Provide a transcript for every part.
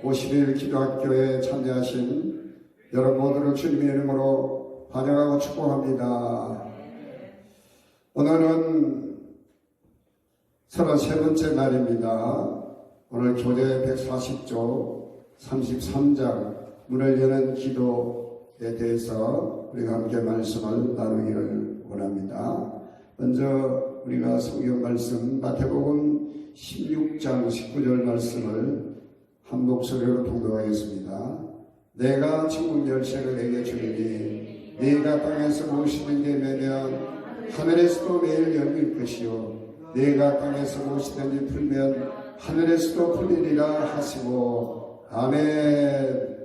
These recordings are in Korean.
50일 기도학교에 참여하신 여러분 모두를 주님의 이름으로 환영하고 축복합니다. 오늘은 33번째 날입니다. 오늘 교재 140조 33장 문을 여는 기도에 대해서 우리가 함께 말씀을 나누기를 원합니다. 먼저 우리가 성경 말씀 마태복음 16장 19절 말씀을 한 목소리로 통독하겠습니다. 내가 천국 열쇠를 내게 주리니 네가 땅에서 무엇이든 내면 하늘에서도 매일 열릴 것이요 네가 땅에서 무엇이든지 풀면 하늘에서도 풀리리라 하시고 아멘.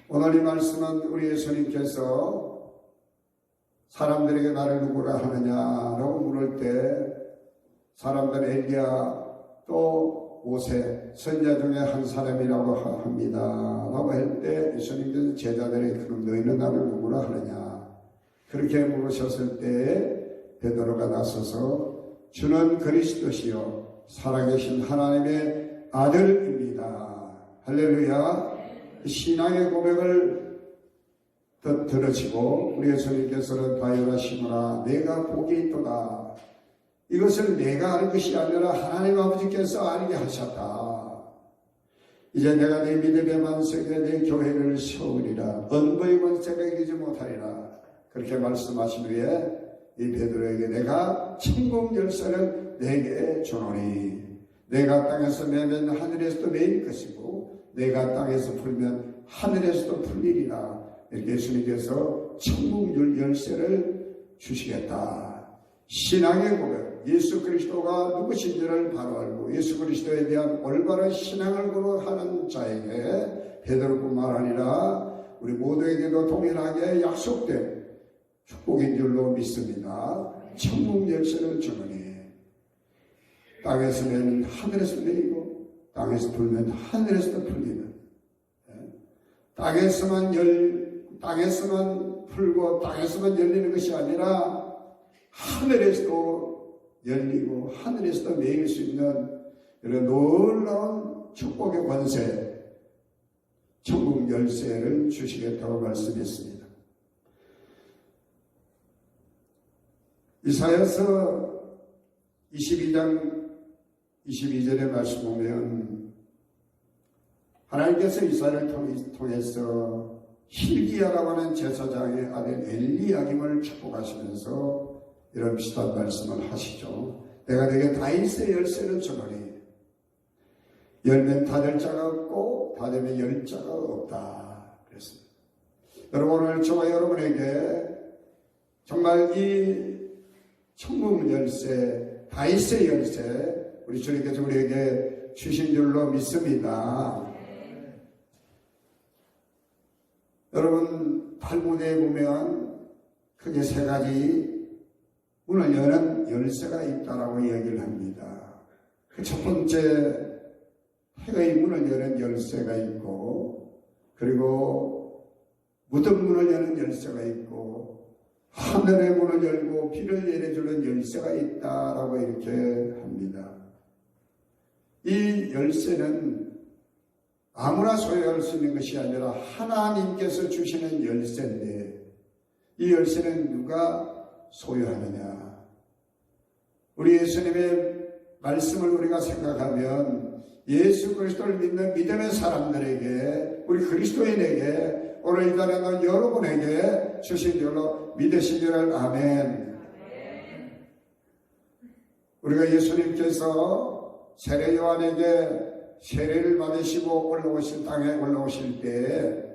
오늘 이 말씀은 우리 예수님께서 사람들에게 나를 누구라 하느냐라고 물을 때 사람들은 엘리야 또 모세 선자 중에 한 사람이라고 합니다 라고 할 때 예수님께서 제자들에게 그럼 너희는 나를 누구라 하느냐 그렇게 물으셨을 때 베드로가 나서서 주는 그리스도시요 살아계신 하나님의 아들입니다. 할렐루야. 신앙의 고백을 들으시고 우리 예수님께서는 바요라 시므라 내가 복이 있도다. 이것을 내가 알 것이 아니라 하나님 아버지께서 알게 하셨다. 이제 내가 내 믿음의 만석에 내 교회를 세우리라. 언거의 권세가 이기지 못하리라. 그렇게 말씀하신 후에 이 베드로에게 내가 천국 열쇠를 내게 주노니 내가 땅에서 매면 하늘에서도 매일 것이고 내가 땅에서 풀면 하늘에서도 풀리리라. 이렇게 예수님께서 천국 열쇠를 주시겠다. 신앙의 고백, 예수 그리스도가 누구신지를 바로 알고 예수 그리스도에 대한 올바른 신앙을 고백하는 자에게 베드로뿐만 아니라 우리 모두에게도 동일하게 약속된 축복인 줄로 믿습니다. 천국 열쇠를 주노니 땅에서 내면 하늘에서 내리고 땅에서 불면 하늘에서도 풀리는 땅에서만 풀고 땅에서만 열리는 것이 아니라 하늘에서도 열리고 하늘에서도 매일 수 있는 이런 놀라운 축복의 권세 천국 열쇠를 주시겠다고 말씀했습니다. 이사야서 22장 22절의 말씀 보면 하나님께서 이사야를 통해서 hil기야라고 하는 제사장의 아들 엘리야김을 축복하시면서 이런 비슷한 말씀을 하시죠. 내가 네게 다윗의 열쇠를 주노니 열면 닫을 자가 없고 닫으면 열 자가 없다. 그랬습니다. 여러분 오늘 저와 여러분에게 정말 이 천국 열쇠, 다윗의 열쇠 우리 주님께서 우리에게 주신 줄로 믿습니다. 여러분 탈무드에 보면 크게 세 가지 문을 여는 열쇠가 있다라고 얘기를 합니다. 그 첫 번째 해의 문을 여는 열쇠가 있고 그리고 무덤 문을 여는 열쇠가 있고 하늘의 문을 열고 비를 내려주는 열쇠가 있다라고 이렇게 합니다. 이 열쇠는 아무나 소유할 수 있는 것이 아니라 하나님께서 주시는 열쇠인데 이 열쇠는 누가 소유하느냐? 우리 예수님의 말씀을 우리가 생각하면 예수 그리스도를 믿는 믿음의 사람들에게 우리 그리스도인에게 오늘 이 자리에 여러분에게 주신 줄로 믿으시기를 아멘. 우리가 예수님께서 세례 요한에게 세례를 받으시고 올라오신 땅에 올라오실 때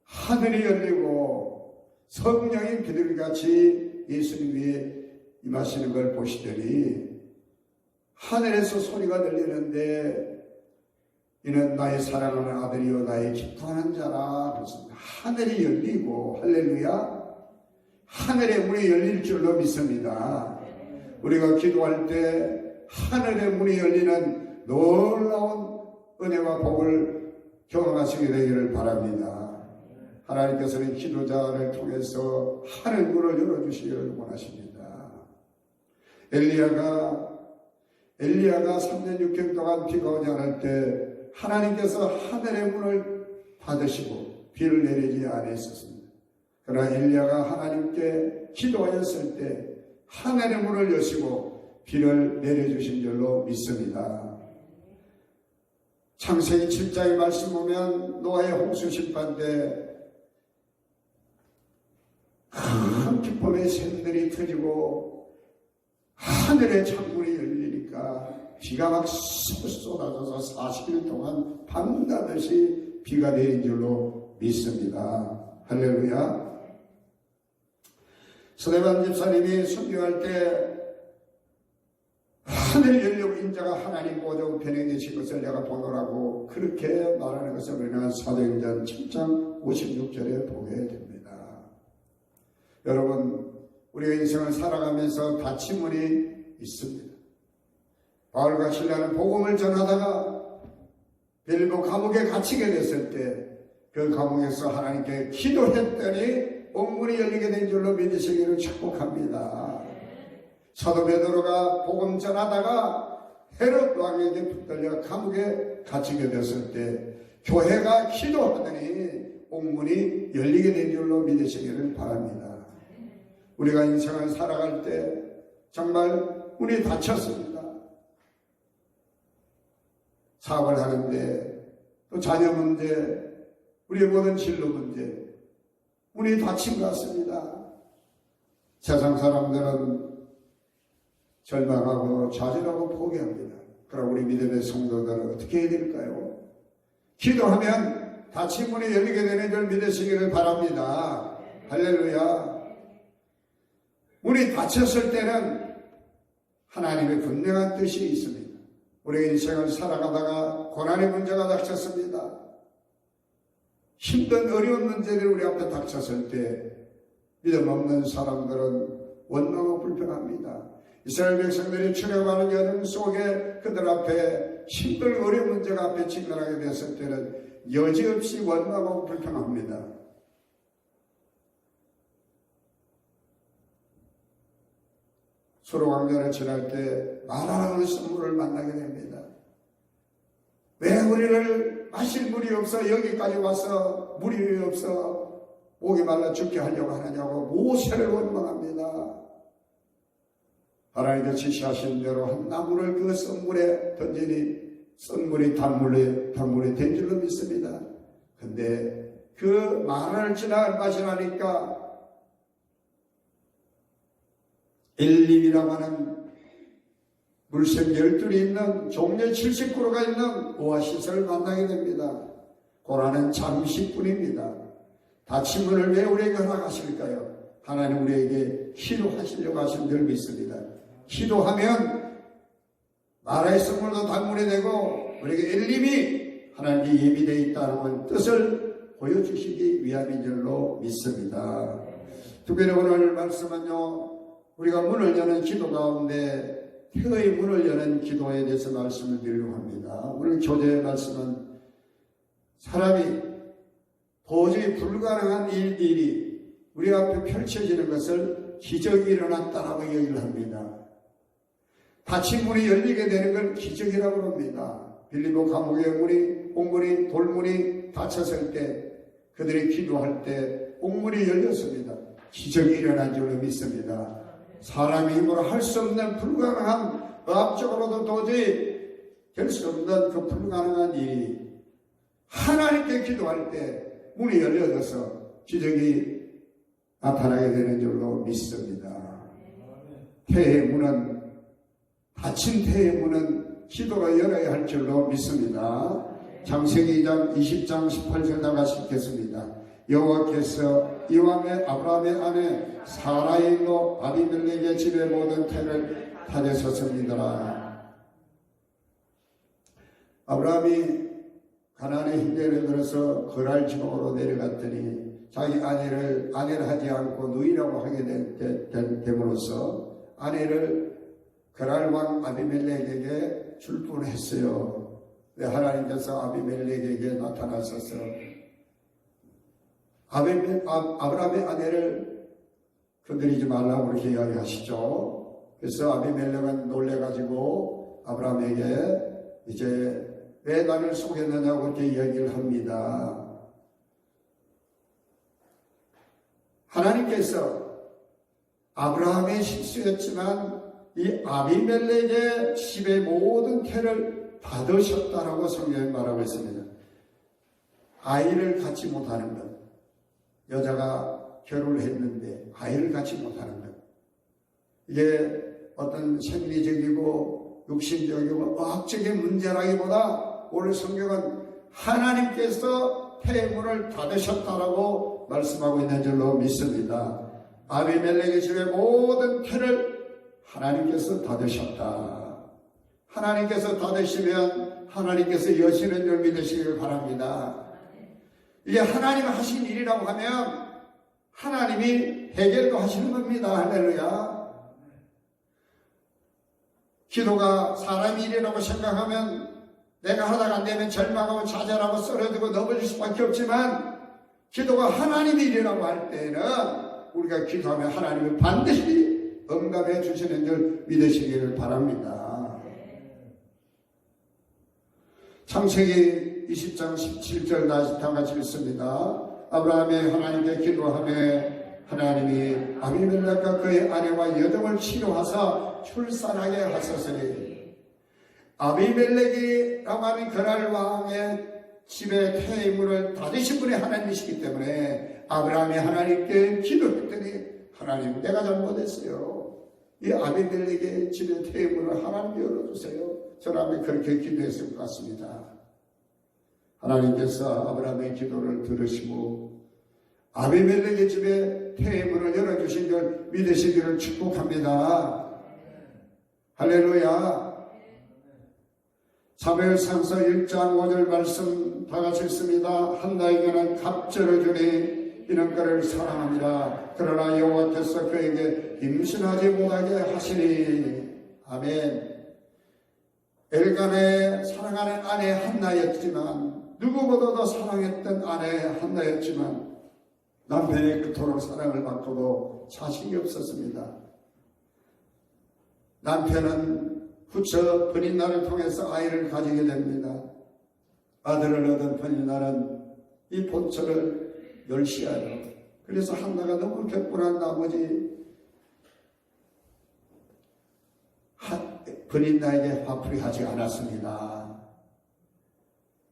하늘이 열리고 성령이 비둘기같이 예수님 위에 임하시는 걸 보시더니 하늘에서 소리가 들리는데 이는 나의 사랑하는 아들이요 나의 기뻐하는 자라 그렇습니다. 하늘이 열리고 할렐루야 하늘의 문이 열릴 줄로 믿습니다. 우리가 기도할 때 하늘의 문이 열리는 놀라운 은혜와 복을 경험하시게 되기를 바랍니다. 하나님께서는 기도자를 통해서 하늘 문을 열어주시기를 원하십니다. 엘리야가 엘리야가 3년 6개월 동안 비가 오지 않을 때 하나님께서 하늘의 문을 닫으시고 비를 내리지 않으셨습니다. 그러나 엘리야가 하나님께 기도하였을 때 하늘의 문을 여시고 비를 내려주신 줄로 믿습니다. 창세기 7장의 말씀 보면 노아의 홍수 심판 때 큰 기쁨의 샘들이 터지고 하늘의 창문이 열리니까 비가 막 쏟아져서 40일 동안 밤낮없이 비가 내린 줄로 믿습니다. 할렐루야. 서대반 집사님이 설교할 때 하늘 열려고 인자가 하나님 보좌 우편에 계신 것을 내가 보노라고 그렇게 말하는 것을 우리는 사도행전 7장 56절에 보게 됩니다. 여러분, 우리가 인생을 살아가면서 다침문이 있습니다. 바울과 실라는 복음을 전하다가 빌보 감옥에 갇히게 됐을 때 그 감옥에서 하나님께 기도했더니 옥문이 열리게 된 줄로 믿으시기를 축복합니다. 사도 베드로가 복음 전하다가 헤롯 왕에게 붙들려 감옥에 갇히게 됐을 때 교회가 기도하더니 옥문이 열리게 된 줄로 믿으시기를 바랍니다. 우리가 인생을 살아갈 때 정말 문이 닫혔습니다. 사업을 하는데 또 자녀 문제, 우리의 모든 진로 문제, 문이 닫힌 것 같습니다. 세상 사람들은 절망하고 좌절하고 포기합니다. 그럼 우리 믿음의 성도들은 어떻게 해야 될까요? 기도하면 닫힌 문이 열리게 되는 줄 믿으시기를 바랍니다. 할렐루야. 문이 닫혔을 때는 하나님의 분명한 뜻이 있습니다. 우리의 인생을 살아가다가 고난의 문제가 닥쳤습니다. 힘든 어려운 문제들이 우리 앞에 닥쳤을 때 믿음 없는 사람들은 원망하고 불평합니다. 이스라엘 백성들이 출애굽하는 여정 속에 그들 앞에 힘든 어려운 문제가 앞에 직면하게 됐을 때는 여지없이 원망하고 불평합니다. 수로강변을 지날 때 마라라는 선물을 만나게 됩니다. 왜 우리를 마실 물이 없어 여기까지 와서 물이 없어 목이 말라 죽게 하려고 하느냐고 모세를 원망합니다. 하나님께서 지시하신 대로 한 나무를 그 썬물에 던지니 썬물이 단물이 된 줄로 믿습니다. 근데 그 마라를 지나 얼마 지나니까 엘림이라고 하는 물샘 12이 있는 종려 70km가 있는 오아시스를 만나게 됩니다. 고난은 잠시뿐입니다. 닫힌 문을 왜 우리에게 허락하실까요? 하나님 우리에게 기도하시려고 하신 줄 믿습니다. 기도하면 나라의 선물도 단물이 되고 우리에게 엘림이 하나님께 예비되어 있다는 뜻을 보여주시기 위함인 줄로 믿습니다. 특별히 오늘 말씀은요, 우리가 문을 여는 기도 가운데 태의 문을 여는 기도에 대해서 말씀을 드리려고 합니다. 오늘 교재의 말씀은 사람이 도저히 불가능한 일들이 우리 앞에 펼쳐지는 것을 기적이 일어났다라고 얘기를 합니다. 닫힌 문이 열리게 되는 걸 기적이라고 합니다. 빌립보 감옥의 문이, 옥문이, 돌문이 닫혔을 때 그들이 기도할 때 옥문이 열렸습니다. 기적이 일어난 줄로 믿습니다. 사람의 힘으로 할 수 없는 불가능한, 의학적으로도 도저히 될 수 없는 그 불가능한 일이 하나님께 기도할 때 문이 열려져서 기적이 나타나게 되는 줄로 믿습니다. 태의 문은, 닫힌 태의 문은 기도로 열어야 할 줄로 믿습니다. 창세기 2장 20장 18절 나가시겠습니다. 여호와께서 이왕의 아브라함의 아내 사라이로 아비멜렉의 집에 모든 태를 타내셨습니다. 아브라함이 가나안의 hin대를 들어서 거랄 지방으로 내려갔더니 자기 아내를 하지 않고 누이라고 하게 됨으로써 아내를 거랄 왕 아비멜렉에게 줄 뻔했어요. 하나님께서 아비멜렉에게 나타나셔서 아브라함의 아내를 건드리지 말라고 그렇게 이야기하시죠. 그래서 아비멜렉은 놀래가지고 아브라함에게 이제 왜 나를 속였느냐고 이렇게 이야기를 합니다. 하나님께서 아브라함의 실수였지만 이 아비멜렉의 집의 모든 태를 받으셨다라고 성경에 말하고 있습니다. 아이를 갖지 못하는 것, 여자가 결혼을 했는데 아이를 갖지 못하는 것, 이게 어떤 생리적이고 육신적이고 의학적인 문제라기보다 오늘 성경은 하나님께서 태문을 닫으셨다라고 말씀하고 있는 줄로 믿습니다. 아비멜렉의 집의 모든 태를 하나님께서 닫으셨다. 하나님께서 닫으시면 하나님께서 여시는 줄 믿으시길 바랍니다. 이게 하나님 하신 일이라고 하면 하나님이 해결도 하시는 겁니다. 할렐루야. 기도가 사람 일이라고 생각하면 내가 하다가 안 되면 절망하고 좌절하고 쓰러지고 넘어질 수밖에 없지만 기도가 하나님 일이라고 할 때는 우리가 기도하면 하나님이 반드시 응답해 주시는 줄 믿으시기를 바랍니다. 창세기 20장 17절 다 같이 읽습니다. 아브라함이 하나님께 기도하며 하나님이 아비멜렉과 그의 아내와 여종을 치료하사 출산하게 하셨으니, 아비멜렉이라고 하는 그날 왕의 집에 태의 문을 닫으신 분이 하나님이시기 때문에 아브라함이 하나님께 기도했더니, 하나님 내가 잘못했어요. 이 아비멜렉의 집에 태의 문을 하나님 열어주세요. 저는 그렇게 기도했을 것 같습니다. 하나님께서 아브라함의 기도를 들으시고 아비멜렉의 집에 태의 문을 열어주신 줄 믿으시기를 축복합니다. 할렐루야. 사무엘상서 1장 5절 말씀 다 같이 읽습니다. 한나에게는 갑절을 주니 이는 그를 사랑합니다. 그러나 여호와께서 그에게 임신하지 못하게 하시니. 아멘. 엘간의 사랑하는 아내 한나였지만, 누구보다도 사랑했던 아내 한나였지만 남편의 그토록 사랑을 받고도 자식이 없었습니다. 남편은 후처 번인날을 통해서 아이를 가지게 됩니다. 아들을 얻은 번인날은 이 본처를 멸시하여, 그래서 한나가 너무 격분한 나머지 번인날에게 화풀이 하지 않았습니다.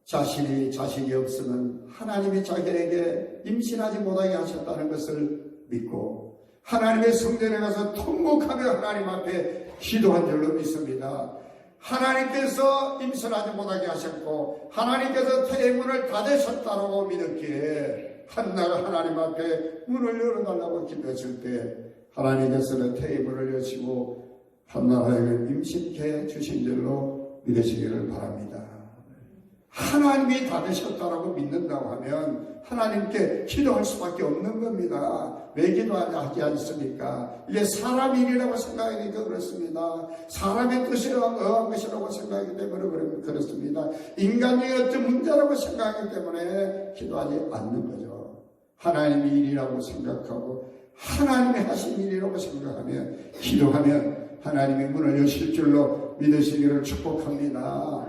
자식이 없으면 하나님이 자기에게 임신하지 못하게 하셨다는 것을 믿고 하나님의 성전에 가서 통곡하며 하나님 앞에 기도한 줄로 믿습니다. 하나님께서 임신하지 못하게 하셨고 하나님께서 태의 문을 닫으셨다고 믿었기에 한나가 하나님 앞에 문을 열어달라고 기도했을 때 하나님께서는 태의 문을 여시고 한나를 임신케 주신 줄로 믿으시기를 바랍니다. 하나님이 닫으셨다라고 믿는다고 하면 하나님께 기도할 수밖에 없는 겁니다. 왜 기도하지 않습니까? 이게 사람 일이라고 생각하니까 그렇습니다. 사람의 뜻에 의한 것이라고 생각하기 때문에 그렇습니다. 인간의 어떤 문제라고 생각하기 때문에 기도하지 않는 거죠. 하나님의 일이라고 생각하고 하나님이 하신 일이라고 생각하면 기도하면 하나님의 문을 여실 줄로 믿으시기를 축복합니다.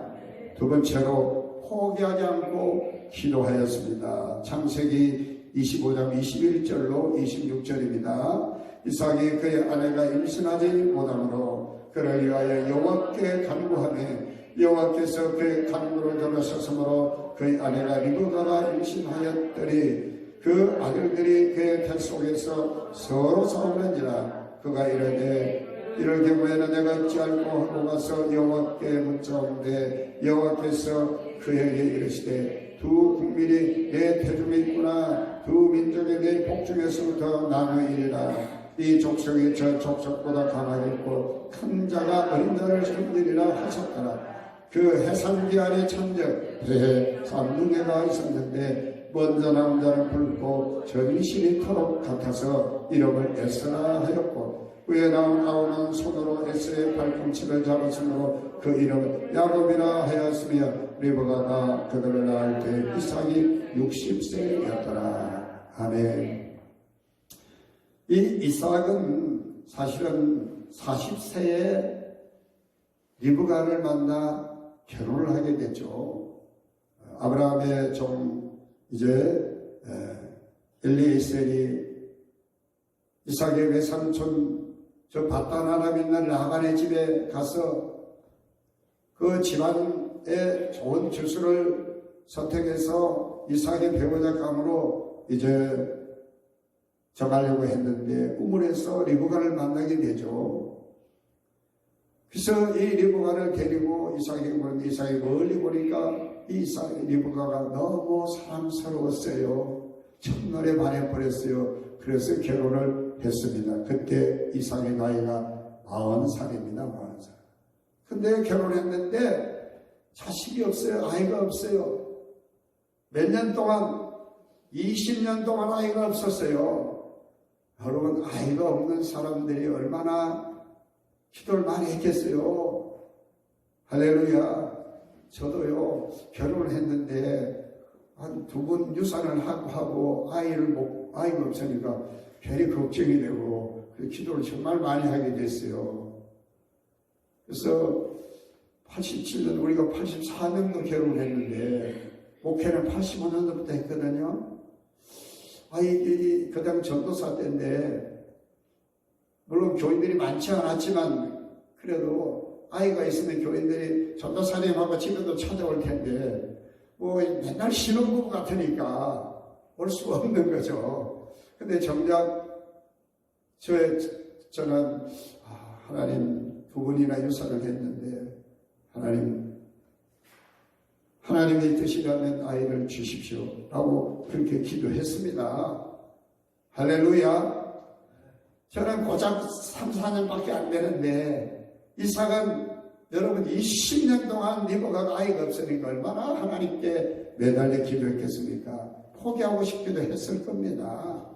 두 번째로 포기하지 않고 기도하였습니다. 창세기 25장 21절로 26절입니다. 이삭이 그의 아내가 임신하지 못하므로 그를 위하여 여호와께 간구하며 여호와께서 그의 간구를 들으셨으므로 그의 아내가 리브가가 임신하였더니 그 아들들이 그의 태 속에서 서로 싸우는지라 그가 이르되 이럴 경우에는 내가 어찌할꼬 하고 가서 여호와께 묻자온데 여호와께서 그에게 이르시되 두 국민이 내 태중에 있구나. 두 민족이 내 복중에서부터 나누이리라. 이 족속이 저 족속보다 강하겠고 큰 자가 어린 자를 섬기리라 하셨더라. 그 해산기한의 천적 해에 삼눈해가 있었는데 먼저 남자는 붉고 전신이 토록 같아서 이름을 에스라 하였고 위에 나온 아우는 손으로 에스의 발꿈치를 잡았으므로 그 이름을 야곱이라 하였으며 리브가가 그들을 낳을 때 이삭이 60세였더라. 아멘. 이 이삭은 사실은 40세에 리브가를 만나 결혼을 하게 됐죠. 아브라함의 종 이제 엘리에셀이 이삭의 외삼촌 저 바단 아람 있는 라반의 집에 가서 그 집안의 좋은 주수를 선택해서 이삭의 배우자 감으로 이제 정하려고 했는데 우물에서 리브가를 만나게 되죠. 그래서 이 리브가를 데리고 이삭에게 보는데 이삭이 멀리 보니까 이 리브가가 너무 사랑스러웠어요. 첫눈에 반해버렸어요. 그래서 결혼을 했습니다. 그때 이삭의 나이가 40살입니다. 40살. 근데 결혼했는데 자식이 없어요. 아이가 없어요. 몇 년 동안 20년 동안 아이가 없었어요. 여러분, 아이가 없는 사람들이 얼마나 기도를 많이 했겠어요. 할렐루야. 저도요, 결혼을 했는데 한 2번 유산을 하고 아이가 없으니까 괜히 걱정이 되고 기도를 정말 많이 하게 됐어요. 그래서 87년, 우리가 84년도 결혼을 했는데 목회는 85년도부터 했거든요. 그당 전도사 때인데 물론 교인들이 많지 않았지만 그래도 아이가 있으면 교인들이 전도사님하고 집에도 찾아올 텐데 뭐 맨날 신혼부부 같으니까 올 수가 없는 거죠. 근데 정작 저는 하나님 2번이나 유산을 했는데 하나님의 뜻이라면 아이를 주십시오 라고 그렇게 기도했습니다. 할렐루야. 저는 고작 3, 4년밖에 안 되는데 이삭은 여러분 20년 동안 리브가가 아이가 없으니까 얼마나 하나님께 매달려 기도했겠습니까? 포기하고 싶기도 했을 겁니다.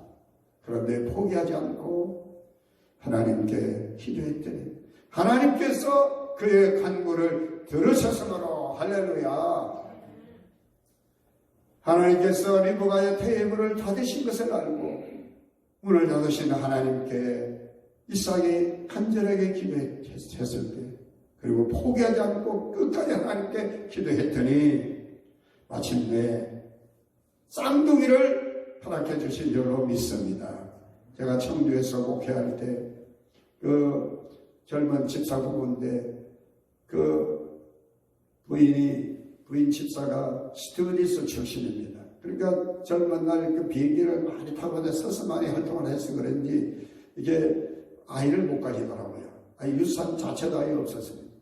그런데 포기하지 않고 하나님께 기도했더니 하나님께서 그의 간구를 들으셨으므로 할렐루야. 하나님께서 리브가의 테이블을 닫으신 것을 알고 문을 닫으신 하나님께 이삭이 간절하게 기도했을 때 그리고 포기하지 않고 끝까지 하나님께 기도했더니 마침내 쌍둥이를 허락해 주신 줄로 믿습니다. 제가 청주에서 목회할 때 그 젊은 집사 부부인데 그 부인 집사가 스튜어디스 출신입니다. 그러니까 젊은 날 그 비행기를 많이 타고 서서 많이 활동을 해서 그런지 이게 아이를 못 가지더라고요. 유산 자체도 아예 없었습니다.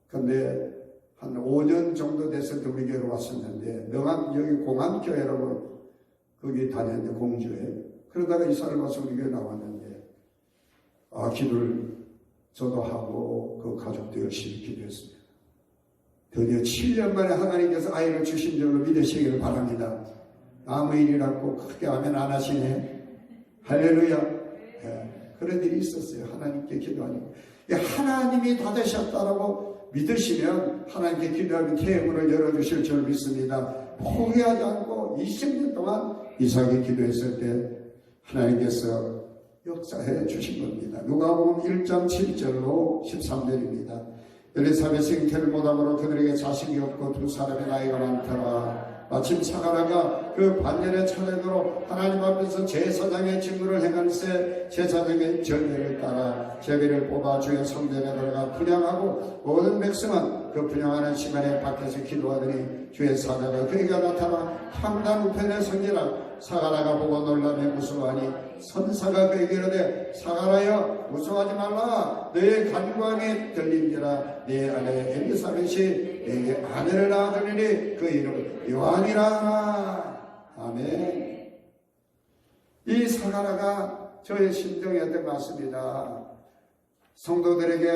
근데 한 5년 정도 됐을 때 우리 교회로 왔었는데 명함 여기 공안교회라고 거기 다녔는데 공주에 그러다가 이사를 와서 우리 교회 나왔는데 기도를 저도 하고 그 가족도 열심히 기도했습니다. 드디어 7년 만에 하나님께서 아이를 주신 줄로 믿으시기를 바랍니다. 아무 일이라고 크게 하면 안 하시네. 할렐루야. 네, 그런 일이 있었어요. 하나님께 기도하니까. 하나님이 닫으셨다라고 믿으시면 하나님께 기도하면 테이블을 열어주실 줄 믿습니다. 포기하지 않고 20년 동안 이삭이 기도했을 때 하나님께서 역사해 주신 겁니다. 누가복음 1장 7절로 13절입니다. 엘리사벳이 잉태를 못함으로 그들에게 자식이 없고 2사람의 나이가 많더라. 마침 사가랴가 그 반년의 차례로 하나님 앞에서 제사장의 직무를 행할세 제사장의 전례를 따라 제비를 뽑아 주의 성전에 들어가 분향하고 모든 백성은 그 분향하는 시간에 밖에서 기도하더니 주의 사자가 그에게 나타나 향단 우편에 서기라. 사가랴가 보고 놀라며 무서워하니 선사가 그에게 이르되 사가랴여 무서워하지 말라. 너의 간구함이 들린지라. 네 아내 엘리사벳이 내게 아내를 낳으리니 그 이름은 요한이라 하라. 아멘. 이 사가랴가 저의 심정이었던 것 같습니다. 성도들에게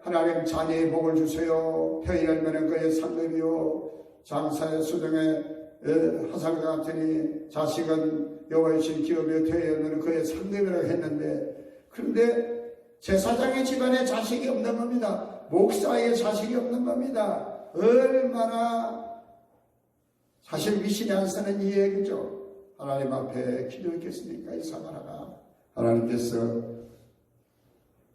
하나님 자녀의 복을 주세요. 태어나면 그의 상급이요 장사의 수정에 하살과 같으니 자식은 여호와의 신 기업에 태어나면 그의 상급이라고 했는데 그런데 제사장의 집안에 자식이 없는 겁니다. 목사의 자식이 없는 겁니다. 얼마나 사실 미신이 안 쓰는 이 얘기죠. 하나님 앞에 기도했겠습니까? 이 사가랴가 하나님께서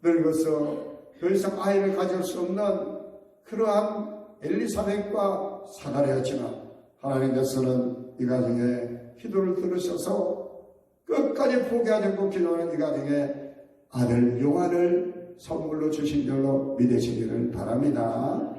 늙어서 더 이상 아이를 가질 수 없는 그러한 엘리사벳과 사가랴였지만 하나님께서는 이 가정에 기도를 들으셔서 끝까지 포기하지 않고 기도하는 이 가정에 아들 요한을 선물로 주신 줄로 믿으시기를 바랍니다.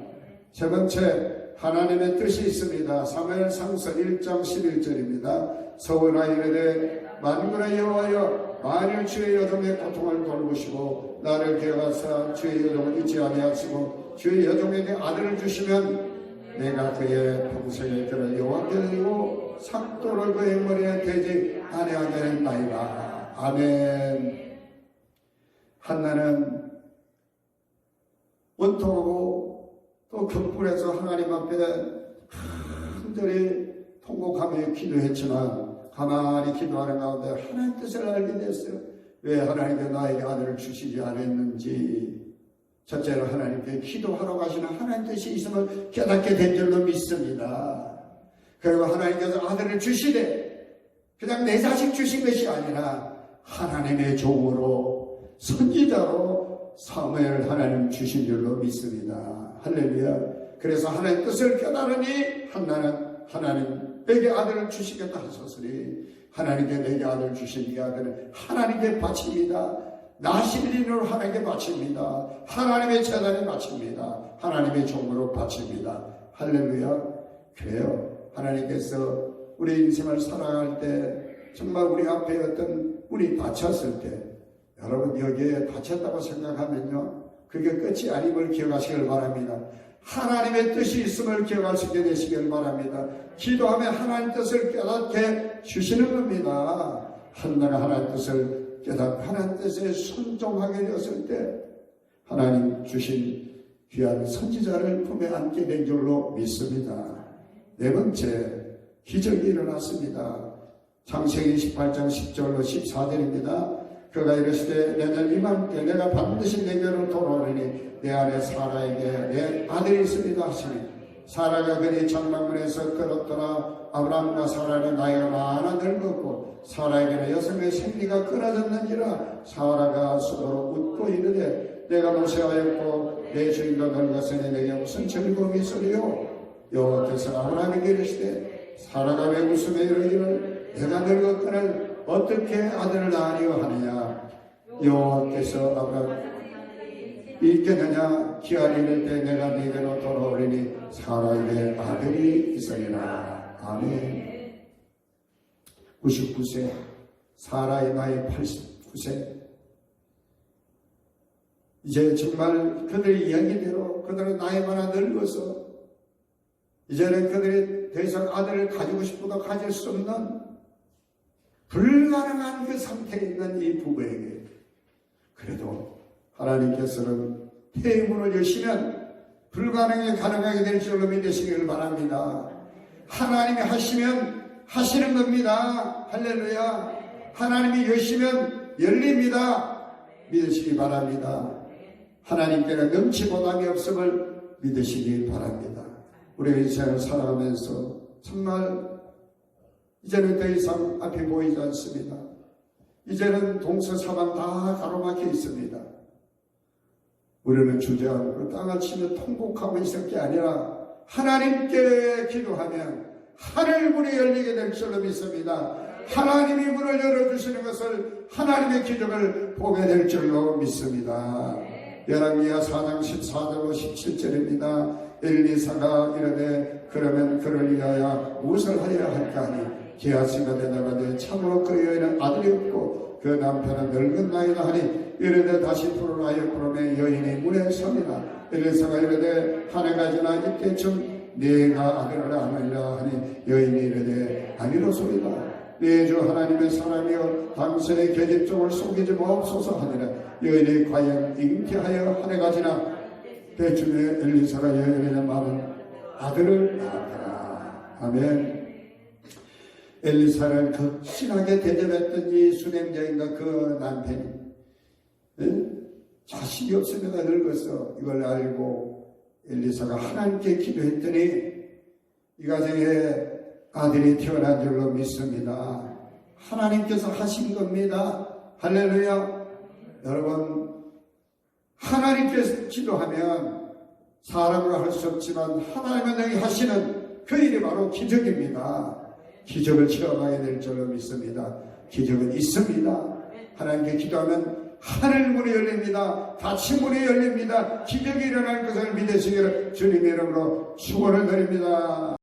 세 번째, 하나님의 뜻이 있습니다. 사무엘상서 1장 11절입니다. 서울아 이르되 만군의 여호와여 만일 주의 여종의 고통을 돌보시고 나를 기억하사 주의 여종을 잊지 아니하시고 주의 여종에게 아들을 주시면 내가 그의 평생의 그를 여호와께 드리고 삭도를 그의 머리에 대지 아니하게 했나이다. 아멘. 한나는 원통하고 또 격분해서 하나님 앞에 간절히 통곡하며 기도했지만 가만히 기도하는 가운데 하나님 뜻을 알게 됐어요. 왜 하나님께 나에게 아들을 주시지 않았는지. 첫째로 하나님께 기도하러 가시는 하나님 뜻이 있음을 깨닫게 된 줄로 믿습니다. 그리고 하나님께서 아들을 주시되 그냥 내 자식 주신 것이 아니라 하나님의 종으로 선지자로 사무엘을 하나님 주신 줄로 믿습니다. 할렐루야. 그래서 하나님 뜻을 깨달으니 한나는 하나님에게 아들을 주시겠다 하셨으니 하나님께 내게 아들을 주신 이 아들은 하나님께 바칩니다. 나실린으로 하나님께 바칩니다. 하나님의 재단에 바칩니다. 하나님의 종으로 바칩니다. 할렐루야. 그래요. 하나님께서 우리 인생을 살아갈 때 정말 우리 앞에 어떤 우리 다쳤을 때 여러분 여기에 다쳤다고 생각하면요 그게 끝이 아님을 기억하시길 바랍니다. 하나님의 뜻이 있음을 기억할 수 있게 되시길 바랍니다. 기도하면 하나님 뜻을 깨닫게 주시는 겁니다. 한나가 하나님 뜻을 깨닫고 하나님 뜻에 순종하게 되었을 때 하나님 주신 귀한 선지자를 품에 안게 된 줄로 믿습니다. 네 번째, 기적이 일어났습니다. 창세기 18장 10절로 14절입니다. 그가 이르시되 내년 이맘때 내가 반드시 내게로 돌아오리니 내 안에 사라에게 내 아들이 있습니다 하시니 사라가 그의 장막문에서 끌었더라. 아브라함과 사라는 나이가 많아 늙었고 사라에게는 여성의 생리가 끊어졌는지라 사라가 속으로 웃고 이르되 내가 노쇠하였고 내 주인도 늙었으니 내게 무슨 즐거움이 있으리요. 여호와께서 아브라함에게 이르시되 사라가 왜 웃으며 이르기를 내가 늙었거늘 어떻게 아들을 낳으려 하느냐. 여호와께서 아브라함 있겠느냐. 기한이 이를 때 내가 네게로 돌아오리니 사라에게 아들이 있으리라. 아멘. 99세 사라의 나이 89세. 이제 정말 그들의 이야기대로 그들은 나이 많아 늙어서 이제는 그들이 더 이상 아들을 가지고 싶어도 가질 수 없는 불가능한 그 상태에 있는 이 부부에게 그래도 하나님께서는 태문을 여시면 불가능이 가능하게 될 줄로 믿으시기를 바랍니다. 하나님이 하시면 하시는 겁니다. 할렐루야. 하나님이 여시면 열립니다. 믿으시기 바랍니다. 하나님께는 능치 못함이 없음을 믿으시기 바랍니다. 우리의 인생을 살아가면서 정말 이제는 더 이상 앞이 보이지 않습니다. 이제는 동서사방 다 가로막혀 있습니다. 우리는 주저앉고 땅을 치며 통곡하고 있을 게 아니라 하나님께 기도하면 하늘문이 열리게 될 줄로 믿습니다. 하나님이 문을 열어주시는 것을 하나님의 기적을 보게 될 줄로 믿습니다. 열왕기하 4장 14절로 17절입니다. 엘리사가 이르되 그러면 그를 위하여 무엇을 하여야 할까 하니 게하시가 대답하되 참으로 그 여인은 아들이 없고 그 남편은 늙은 나이다 하니 이르되 다시 부르라 하여 부르매 여인이 문에 서니라. 엘리사가 이르되 한 해가 지나 이때쯤 네가 아들을 낳으리라 하니 여인이 이르되 아니로소이다. 내 주 하나님의 사람이여 당신의 계집종을 속이지 마옵소서 하니라. 여인이 과연 잉태하여 한 해가 지나 때쯤에 엘리사가 여인에게 많은 아들을 낳았더라. 아멘. 엘리사를 극심하게 대접했던 이 수냄자인가 그 남편이 자식이 없으니까 늙었어. 이걸 알고 엘리사가 하나님께 기도했더니 이 가정에 아들이 태어난 줄로 믿습니다. 하나님께서 하신 겁니다. 할렐루야. 여러분 하나님께서 기도하면 사람으로 할 수 없지만 하나님은 능히 하시는 그 일이 바로 기적입니다. 기적을 체험하게 될 줄로 믿습니다. 기적은 있습니다. 하나님께 기도하면 하늘 문이 열립니다. 닫힌 문이 열립니다. 기적이 일어날 것을 믿으시기를 주님의 이름으로 축원을 드립니다.